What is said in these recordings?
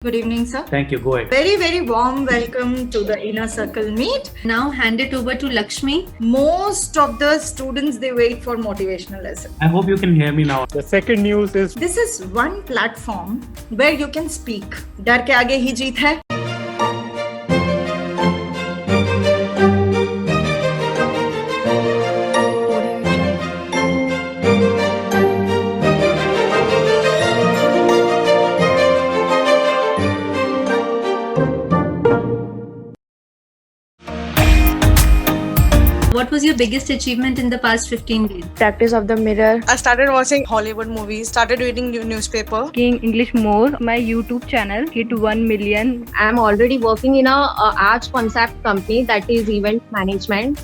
Good evening, sir. Thank you. Go ahead. Very, very warm welcome to the Inner Circle Meet. Now hand it over to Lakshmi. Most of the students, they wait for motivational lessons. I hope you can hear me now. The second news is This is one platform where you can speak. डर के आगे ही जीत है. What was your biggest achievement in the past 15 days? Practice of the mirror, I started watching Hollywood movies, started reading newspaper. speaking English more. My YouTube channel hit 1 million. I'm already working in a arts concept company that is event management.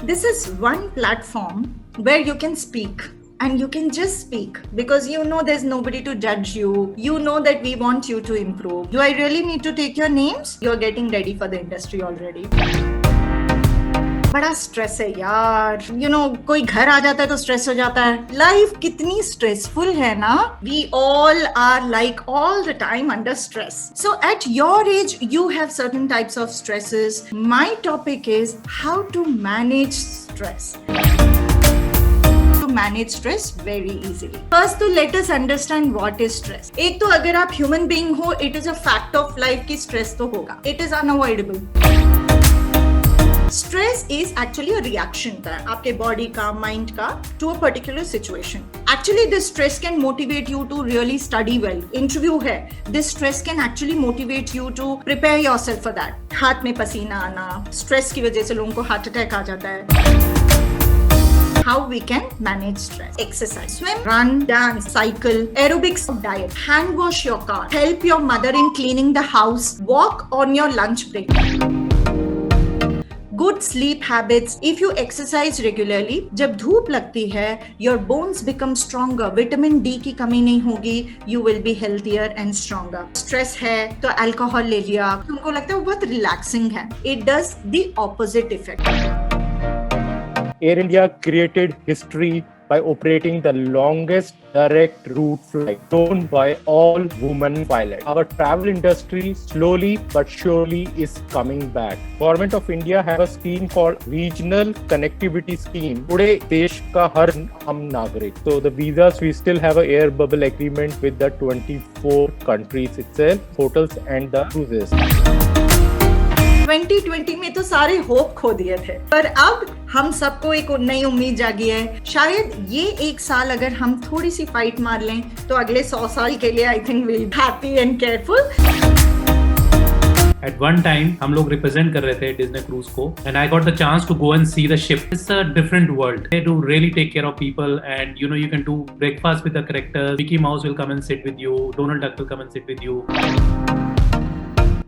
This is one platform where you can speak. And you can just speak because you know there's nobody to judge you. You know that we want you to improve. Do I really need to take your names? You're getting ready for the industry already. बड़ा stress है यार. कोई घर आ जाता है तो stress हो जाता है. लाइफ कितनी स्ट्रेसफुल है ना. We all are like all the time under stress. So at your age you have certain types of stresses. My topic is how to manage stress. To manage stress very easily. First, to let us understand what is stress. एक तो अगर आप human being हो, it is a fact of life कि stress तो होगा. It is unavoidable. Stress is actually a reaction का आपके body का, mind का to a particular situation. Actually, this stress can motivate you to really study well. Interview है. This stress can actually motivate you to prepare yourself for that. हाथ में पसीना आना, stress की वजह से लोगों को heart attack आ जाता है. How we can manage stress. Exercise, swim, run, dance, cycle, aerobics, diet, hand wash your car, help your mother in cleaning the house, walk on your lunch break. Good sleep habits. If you exercise regularly, जब धूप लगती है, your bones become stronger. Vitamin D की कमी नहीं होगी. You will be healthier and stronger. Stress है तो alcohol ले लिया. तुमको लगता है वो बहुत relaxing है. It does the opposite effect. Air India created history by operating the longest direct route flight known by all women pilots. Our travel industry slowly but surely is coming back. Government of India have a scheme called Regional Connectivity Scheme. Today, देश का हर आम नागरिक. So the visas, we still have a air bubble agreement with the 24 countries itself, hotels and the cruises. 2020 में तो सारे hope खो दिए थे, पर अब हम सबको एक नई उम्मीद जागी है. शायद ये एक साल अगर हम थोड़ी सी फाइट मार लें तो अगले 100 साल के लिए I think will be happy and careful. At one time, हम लोग represent कर रहे थे Disney Cruise को, and I got the chance to go and see the ship. It's a different world. They do really take care of people, and you can do breakfast with the characters. Mickey Mouse will come and sit with you. Donald Duck will come and sit with you.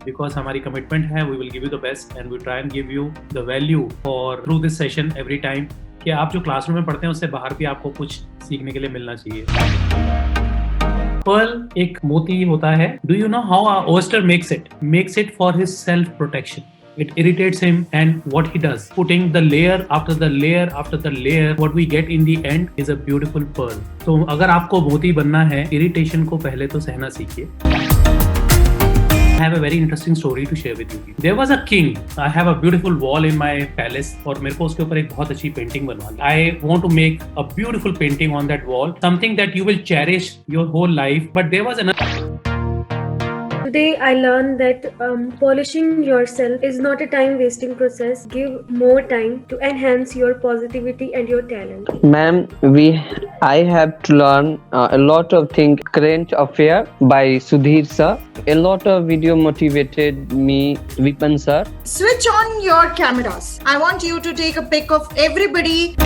Because हमारी commitment है, we will give you the best and we try and give you the value for through this session every time कि आप जो classroom में पढ़ते हैं उससे बाहर भी आपको कुछ सीखने के लिए मिलना चाहिए. पर्ल एक मोती होता है. Do you know how our oyster makes it? Makes it for his self protection. It irritates him, and what he does, putting the layer after the layer after the layer, what we get in the end is a beautiful pearl. तो अगर आपको मोती बनना है, irritation को पहले तो सहना सीखिए. I have a very interesting story to share with you. There was a king. I have a beautiful wall in my palace और मेरे को उसके ऊपर एक बहुत अच्छी पेंटिंग बनवानी. I want to make a beautiful painting on that wall, something that you will cherish your whole life. But there was another. Today I learned that polishing yourself is not a time wasting process. Give more time to enhance your positivity and your talent. Ma'am, I have to learn a lot of things. Current Affair by Sudhir sir. A lot of video motivated me, Vipan sir. Switch on your cameras. I want you to take a pic of everybody.